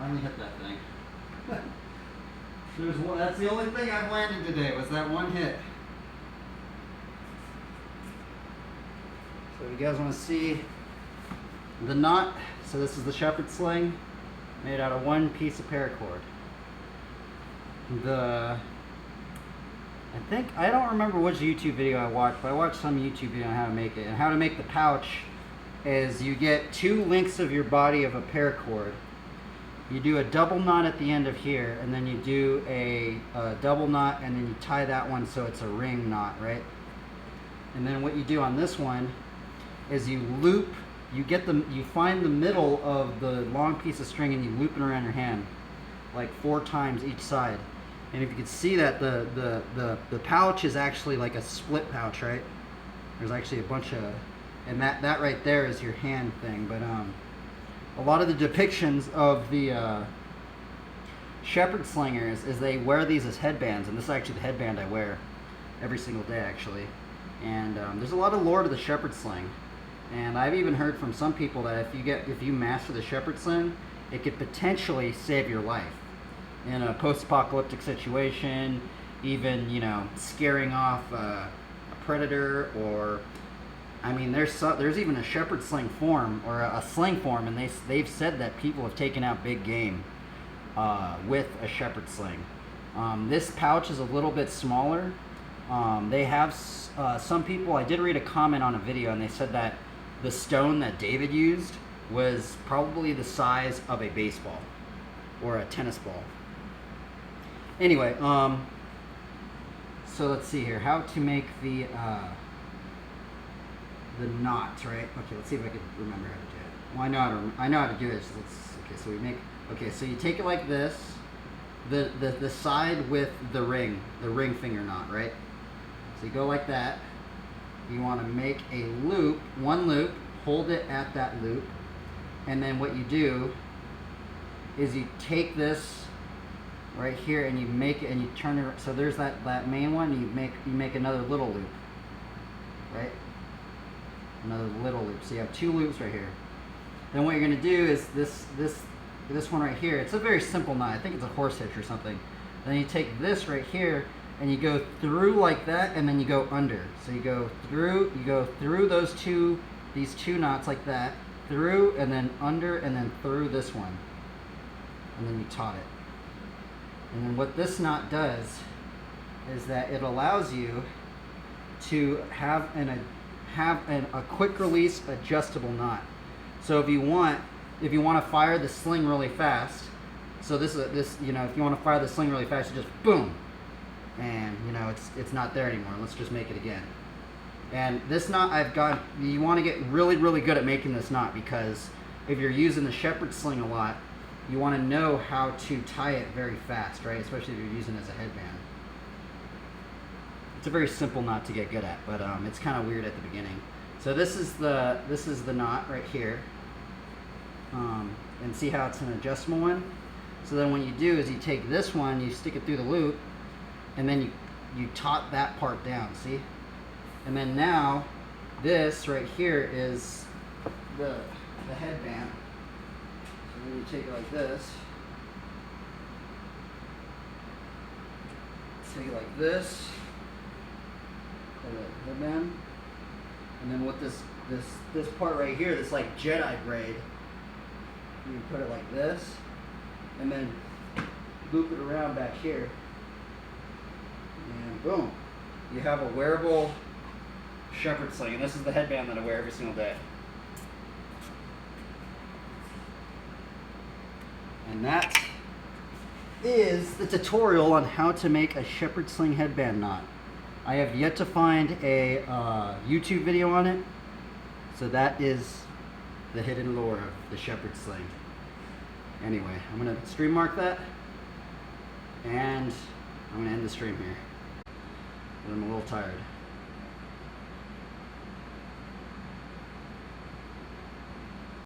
finally hit that thing. There's one, that's the only thing I've landed today, was that one hit. So if you guys want to see the knot, so this is the shepherd sling made out of one piece of paracord. I don't remember which YouTube video I watched, but I watched some YouTube video on how to make it. And how to make the pouch is you get 2 lengths of your body of a paracord. You do a double knot at the end of here, and then you do a double knot, and then you tie that one so it's a ring knot, right? And then what you do on this one is you loop, you find the middle of the long piece of string and you loop it around your hand like 4 times each side. And if you can see that the pouch is actually like a split pouch, right? There's actually a bunch of, and that right there is your hand thing. But a lot of the depictions of the shepherd slingers is they wear these as headbands, and this is actually the headband I wear every single day actually. And there's a lot of lore to the shepherd sling, and I've even heard from some people that if you master the shepherd sling, it could potentially save your life in a post-apocalyptic situation, even, you know, scaring off a predator, or I mean, there's even a shepherd sling form, or a sling form, and they've said that people have taken out big game with a shepherd sling. This pouch is a little bit smaller. They have some people, I did read a comment on a video, and they said that the stone that David used was probably the size of a baseball or a tennis ball. Anyway, so let's see here, how to make the knots, right? Okay, let's see if I can remember how to do it. Well, I know how to do this. Okay, so you take it like this, the side with the ring finger knot, right? So you go like that. You want to make a loop, one loop, hold it at that loop, and then what you do is you take this right here and you make it and you turn it, so there's that main one, you make another little loop, right? Another little loop. So you have 2 loops right here. Then what you're going to do is this one right here, it's a very simple knot. I think it's a horse hitch or something. Then you take this right here and you go through like that, and then you go under. So you go through these two knots like that, through and then under and then through this one, and then you taut it. And then what this knot does is that it allows you to have a quick release adjustable knot. So if you want to fire the sling really fast, so if you want to fire the sling really fast, you just boom, and you know it's not there anymore. Let's just make it again. And this knot you want to get really, really good at making this knot, because if you're using the shepherd sling a lot, you want to know how to tie it very fast, right? Especially if you're using it as a headband. It's a very simple knot to get good at, but it's kind of weird at the beginning. So this is the knot right here, and see how it's an adjustable one. So then what you do is you take this one, you stick it through the loop, and then you taut that part down. See, and then now this right here is the headband. So you take it like this, take it like this, the headband, and then with this part right here, this like Jedi braid, you put it like this, and then loop it around back here, and boom, you have a wearable shepherd sling. And this is the headband that I wear every single day. And that is the tutorial on how to make a shepherd sling headband knot. I have yet to find a YouTube video on it, so that is the hidden lore of the shepherd sling. Anyway, I'm going to stream mark that, and I'm going to end the stream here. I'm a little tired.